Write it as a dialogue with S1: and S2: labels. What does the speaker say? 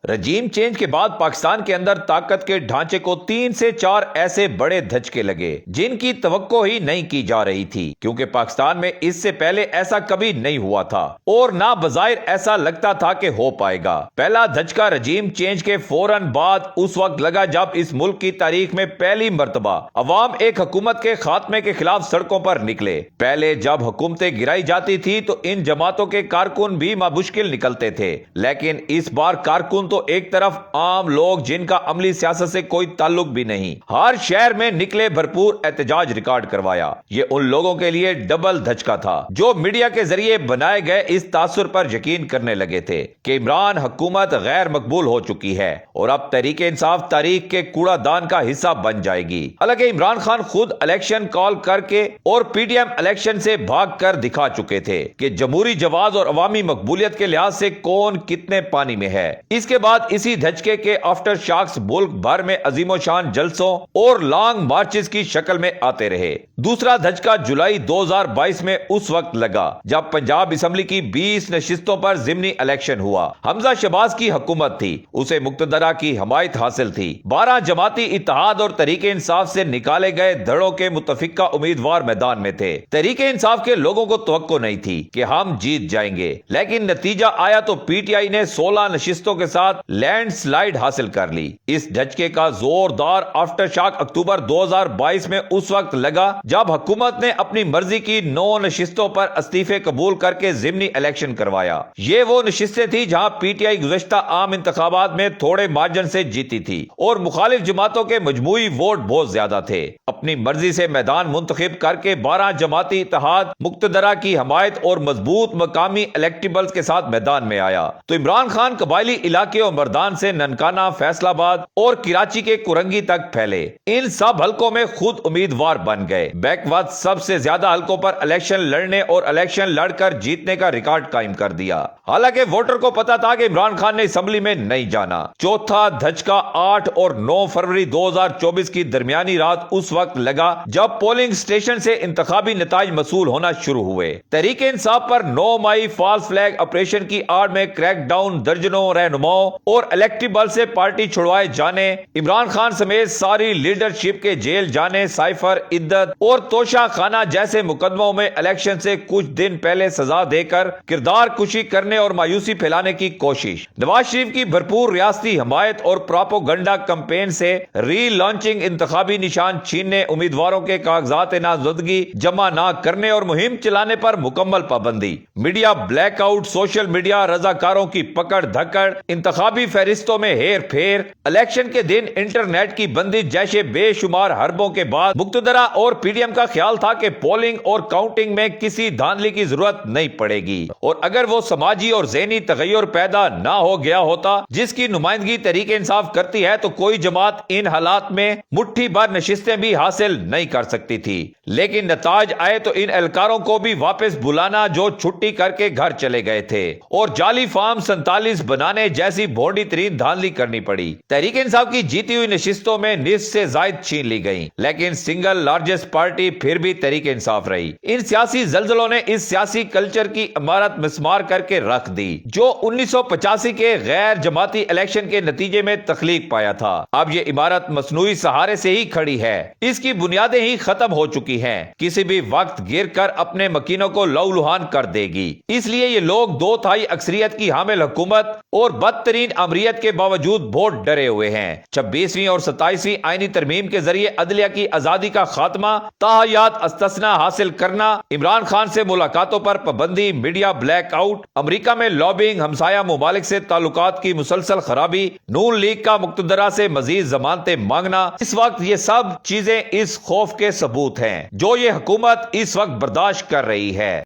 S1: Regime change کے بعد پاکستان کے اندر طاقت کے ڈھانچے کو 3 سے 4 ایسے بڑے دھچکے لگے جن کی توقع ہی نہیں کی جا رہی تھی، کیونکہ پاکستان میں اس سے پہلے ایسا کبھی نہیں ہوا تھا اور نہ بظاہر ایسا لگتا تھا کہ ہو پائے گا۔ پہلا دھچکا رجیم چینج کے فوراً بعد اس وقت لگا جب اس ملک کی تاریخ میں پہلی مرتبہ عوام ایک حکومت کے خاتمے کے خلاف سڑکوں پر نکلے۔ پہلے جب حکومتیں گرائی جاتی تھی تو ان جماعتوں کے کارکن بھی مشکل نکلتے تھے، لیکن اس بار کارکن تو ایک طرف عام لوگ جن کا عملی سیاست سے کوئی تعلق بھی نہیں، ہر شہر میں نکلے، بھرپور احتجاج ریکارڈ کروایا۔ یہ ان لوگوں کے لیے ڈبل دھچکا تھا جو میڈیا کے ذریعے بنائے گئے اس تاثر پر یقین کرنے لگے تھے کہ عمران حکومت غیر مقبول ہو چکی ہے اور اب تحریک انصاف تاریخ کے کوڑا دان کا حصہ بن جائے گی۔ حالانکہ عمران خان خود الیکشن کال کر کے اور پی ڈی ایم الیکشن سے بھاگ کر دکھا چکے تھے کہ جمہوری جواز اور عوامی مقبولیت کے لحاظ سے کون کتنے پانی میں ہے۔ اس کے بعد اسی دھچکے کے آفٹر شاکس ملک بھر میں عظیم و شان جلسوں اور لانگ مارچز کی شکل میں آتے رہے۔ دوسرا دھچکا جولائی 2022 میں اس وقت لگا جب پنجاب اسمبلی کی 20 نشستوں پر ضمنی الیکشن ہوا۔ حمزہ شہباز کی حکومت تھی، اسے مقتدرہ کی حمایت حاصل تھی۔ 12 جماعتی اتحاد اور تحریک انصاف سے نکالے گئے دھڑوں کے متفقہ امیدوار میدان میں تھے۔ تحریک انصاف کے لوگوں کو توقع نہیں تھی کہ ہم جیت جائیں گے، لیکن نتیجہ آیا تو پی ٹی آئی نے 16 نشستوں کے ساتھ لینڈ سلائیڈ حاصل کر لی۔ اس دھچکے کا زوردار آفٹر شاک اکتوبر 2022 میں اس وقت لگا جب حکومت نے اپنی مرضی کی 9 نشستوں پر استعفے قبول کر کے ضمنی الیکشن کروایا۔ یہ وہ نشستیں تھی جہاں پی ٹی آئی گزشتہ عام انتخابات میں تھوڑے مارجن سے جیتی تھی اور مخالف جماعتوں کے مجموعی ووٹ بہت زیادہ تھے۔ اپنی مرضی سے میدان منتخب کر کے 12 جماعتی اتحاد مقتدرہ کی حمایت اور مضبوط مقامی الیکٹیبلز کے ساتھ میدان میں آیا تو عمران خان قبائلی علاقے اور مردان سے ننکانہ، فیصل آباد اور کراچی کے کرنگی تک پھیلے۔ ان سب حلقوں میں خود امیدوار بن گئے۔ بیک وقت سب سے زیادہ حلقوں پر الیکشن لڑنے اور الیکشن لڑ کر جیتنے کا ریکارڈ قائم کر دیا۔ حالانکہ ووٹر کو پتا تھا کہ عمران خان نے اسمبلی میں نہیں جانا۔ چوتھا دھچکا 8 اور 9 فروری 2024 کی درمیانی رات اس وقت لگا جب پولنگ سٹیشن سے انتخابی نتائج موصول ہونا شروع ہوئے۔ تحریک انصاف پر 9 مئی فالس فلیگ آپریشن کی آڑ میں کریک ڈاؤن، درجنوں رہنماؤں اور الیکٹیبل سے پارٹی چھڑوائے جانے، عمران خان سمیت ساری لیڈرشپ کے جیل جانے، سائفر، عدت اور توشہ خانہ جیسے مقدموں میں الیکشن سے کچھ دن پہلے سزا دے کر کردار کشی کرنے اور مایوسی پھیلانے کی کوشش، نواز شریف کی بھرپور ریاستی حمایت اور پراپوگنڈا کمپین سے ری لانچنگ، انتخابی نشان چھیننے، امیدواروں کے کاغذات نامزدگی جمع نہ کرنے اور مہم چلانے پر مکمل پابندی، media blackout, social media رضاکاروں کی پکڑ دھکڑ، انتخابی فہرستوں میں ہیر پھیر، الیکشن کے دن انٹرنیٹ کی بندش جیسے بے شمار حربوں کے بعد مقتدرہ اور پی ڈی ایم کا خیال تھا کہ پولنگ اور کاؤنٹنگ میں کسی دھاندلی کی ضرورت نہیں پڑے گی، اور اگر وہ سماجی اور ذہنی تغیر پیدا نہ ہو گیا ہوتا جس کی نمائندگی تحریک انصاف کرتی ہے تو کوئی جماعت ان حالات میں مٹھی بھر نشستیں بھی حاصل نہیں کر سکتی تھی۔ لیکن نتائج آئے تو ان اہلکاروں کو بھی واپس بلانا جو چھٹی کر کے گھر چلے گئے تھے، اور جعلی فارم 47 بنانے جیسی بھونڈی ترین دھاندلی کرنی پڑی۔ تحریک انصاف کی جیتی ہوئی نشستوں میں نصف سے زائد چھین لی گئیں، لیکن سنگل لارجسٹ پارٹی پھر بھی تحریک انصاف رہی۔ ان سیاسی زلزلوں نے اس سیاسی کلچر کی عمارت مسمار کر کے رکھ دی جو 1985 کے غیر جماعتی الیکشن کے نتیجے میں تخلیق پایا تھا۔ اب یہ عمارت مصنوعی سہارے سے ہی کھڑی ہے، اس کی بنیادیں ہی ختم ہو چکی ہیں، کسی بھی وقت گر کر اپنے مکینوں کو لہولہان کر دے گی۔ اس لیے یہ لوگ 2/3 اکثریت کی حامل حکومت اور بدترین امریت کے باوجود بہت ڈرے ہوئے ہیں۔ 26ویں اور 27ویں آئینی ترمیم کے ذریعے عدلیہ کی آزادی کا خاتمہ، تاحیات استثناء حاصل کرنا، عمران خان سے ملاقاتوں پر پابندی، میڈیا بلیک آؤٹ، امریکہ میں لابنگ، ہمسایہ ممالک سے تعلقات کی مسلسل خرابی، نون لیگ کا مقتدرہ سے مزید ضمانتیں مانگنا، اس وقت یہ سب چیزیں اس خوف کے ثبوت ہیں جو یہ حکومت اس وقت برداشت کر رہی ہے۔